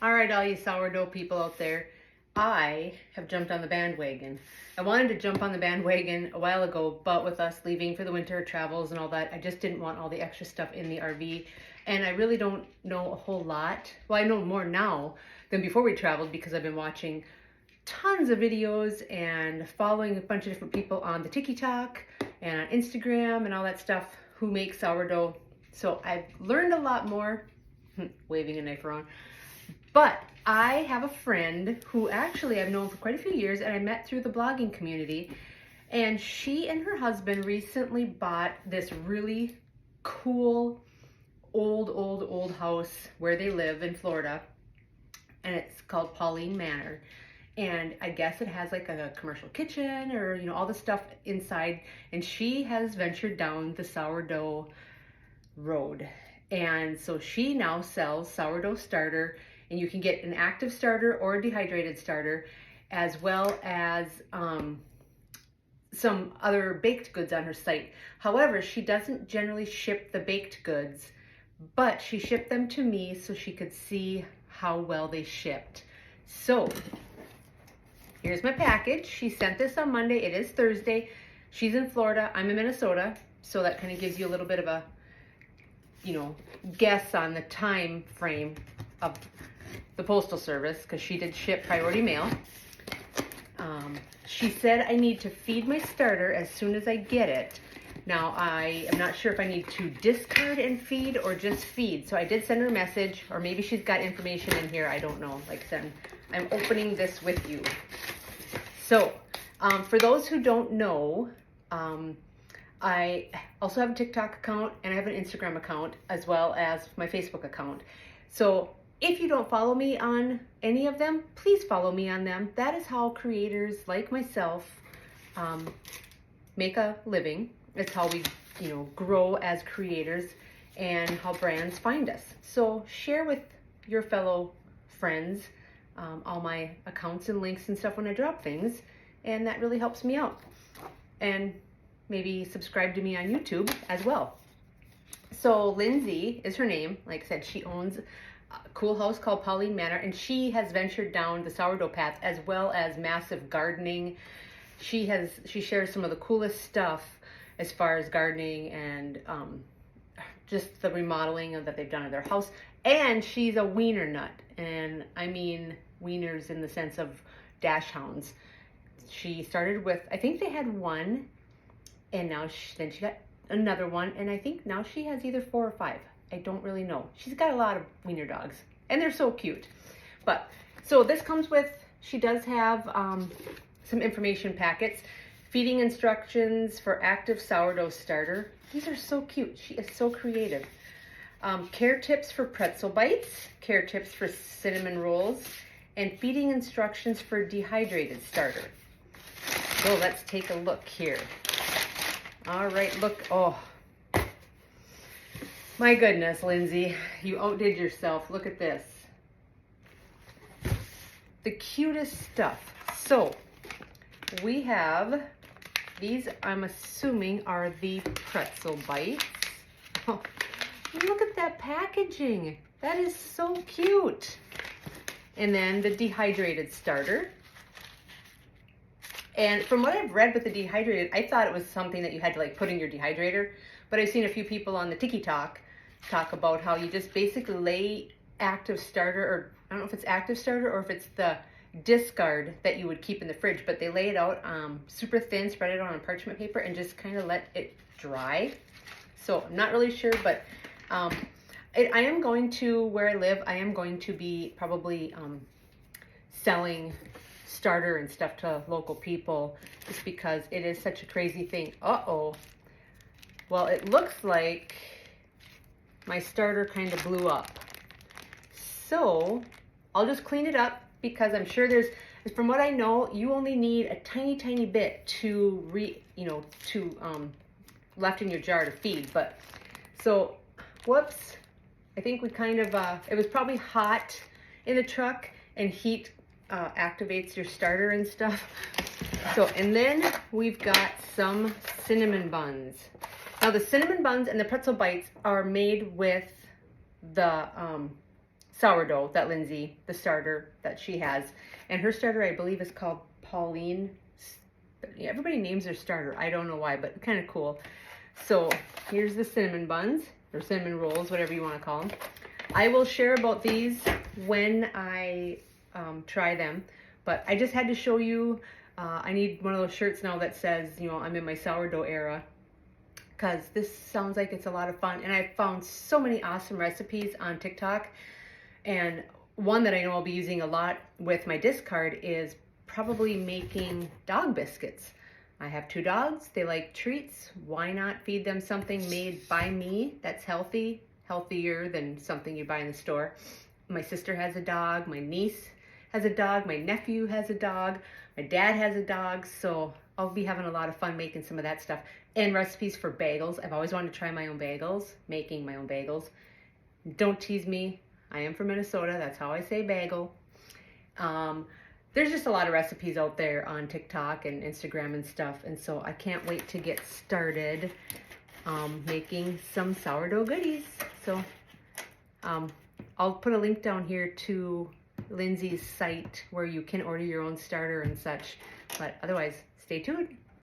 All right, all you sourdough people out there, I have jumped on the bandwagon. I wanted to jump on the bandwagon a while ago, but with us leaving for the winter travels and all that, I just didn't want all the extra stuff in the RV. And I really don't know a whole lot. Well, I know more now than before we traveled because I've been watching tons of videos and following a bunch of different people on the TikTok and on Instagram and all that stuff who make sourdough. So I've learned a lot more, waving a knife around. But I have a friend who actually I've known for quite a few years and I met through the blogging community. And she and her husband recently bought this really cool old house where they live in Florida. And it's called Pauline Manor. And I guess it has like a commercial kitchen or, you know, all the stuff inside. And she has ventured down the sourdough road. And so she now sells sourdough starter. And you can get an active starter or a dehydrated starter, as well as some other baked goods on her site. However, she doesn't generally ship the baked goods, but she shipped them to me so she could see how well they shipped. So here's my package. She sent this on Monday. It is Thursday. She's in Florida. I'm in Minnesota. So that kind of gives you a little bit of a, you know, guess on the time frame of the postal service, because she did ship priority mail. She said I need to feed my starter as soon as I get it. Now, I am not sure if I need to discard and feed or just feed. So I did send her a message, or maybe she's got information in here. I don't know. Like I said, I'm opening this with you. So for those who don't know, I also have a TikTok account and I have an Instagram account as well as my Facebook account. So if you don't follow me on any of them, please follow me on them. That is how creators like myself make a living. It's how we, you know, grow as creators and how brands find us. So share with your fellow friends all my accounts and links and stuff when I drop things. And that really helps me out. And maybe subscribe to me on YouTube as well. So Lindsay is her name. Like I said, she owns a cool house called Pauline Manor, and she has ventured down the sourdough path as well as massive gardening. She shares some of the coolest stuff as far as gardening and just the remodeling that they've done of their house. And she's a wiener nut, and I mean wieners in the sense of dash hounds. She started with, I think they had one, and now then she got another one, and I think now she has either 4 or 5. I don't really know. She's got a lot of wiener dogs, and they're so cute. But so this comes with, she does have some information packets, feeding instructions for active sourdough starter. These are so cute. She is so creative. Care tips for pretzel bites, care tips for cinnamon rolls, and feeding instructions for dehydrated starter. So let's take a look here. All right, look. Oh, my goodness, Lindsay, you outdid yourself. Look at this. The cutest stuff. So we have these, I'm assuming, are the pretzel bites. Oh, look at that packaging. That is so cute. And then the dehydrated starter. And from what I've read with the dehydrated, I thought it was something that you had to like put in your dehydrator. But I've seen a few people on the TikTok talk about how you just basically lay active starter, or I don't know if it's active starter or if it's the discard that you would keep in the fridge, but they lay it out super thin, spread it on parchment paper, and just kind of let it dry. So I'm not really sure, but I am going to, where I live, I am going to be probably selling starter and stuff to local people just because it is such a crazy thing. Uh-oh. Well, it looks like my starter kind of blew up. So I'll just clean it up because I'm sure there's, from what I know, you only need a tiny bit to left in your jar to feed. But so, whoops, I think we kind of, it was probably hot in the truck, and heat activates your starter and stuff. So, and then we've got some cinnamon buns. Now the cinnamon buns and the pretzel bites are made with the sourdough that Lindsay, the starter that she has. And her starter, I believe, is called Pauline. Everybody names their starter. I don't know why, but kind of cool. So here's the cinnamon buns, or cinnamon rolls, whatever you want to call them. I will share about these when I try them, but I just had to show you. I need one of those shirts now that says, you know, I'm in my sourdough era, because this sounds like it's a lot of fun. And I found so many awesome recipes on TikTok. And one that I know I'll be using a lot with my discard is probably making dog biscuits. I have 2 dogs. They like treats. Why not feed them something made by me that's healthy, healthier than something you buy in the store? My sister has a dog. My niece has a dog. My nephew has a dog. My dad has a dog. So I'll be having a lot of fun making some of that stuff. And recipes for bagels. I've always wanted to try my own bagels, making my own bagels. Don't tease me. I am from Minnesota. That's how I say bagel. There's just a lot of recipes out there on TikTok and Instagram and stuff. And so I can't wait to get started making some sourdough goodies. So I'll put a link down here to Lindsay's site where you can order your own starter and such. But otherwise, stay tuned.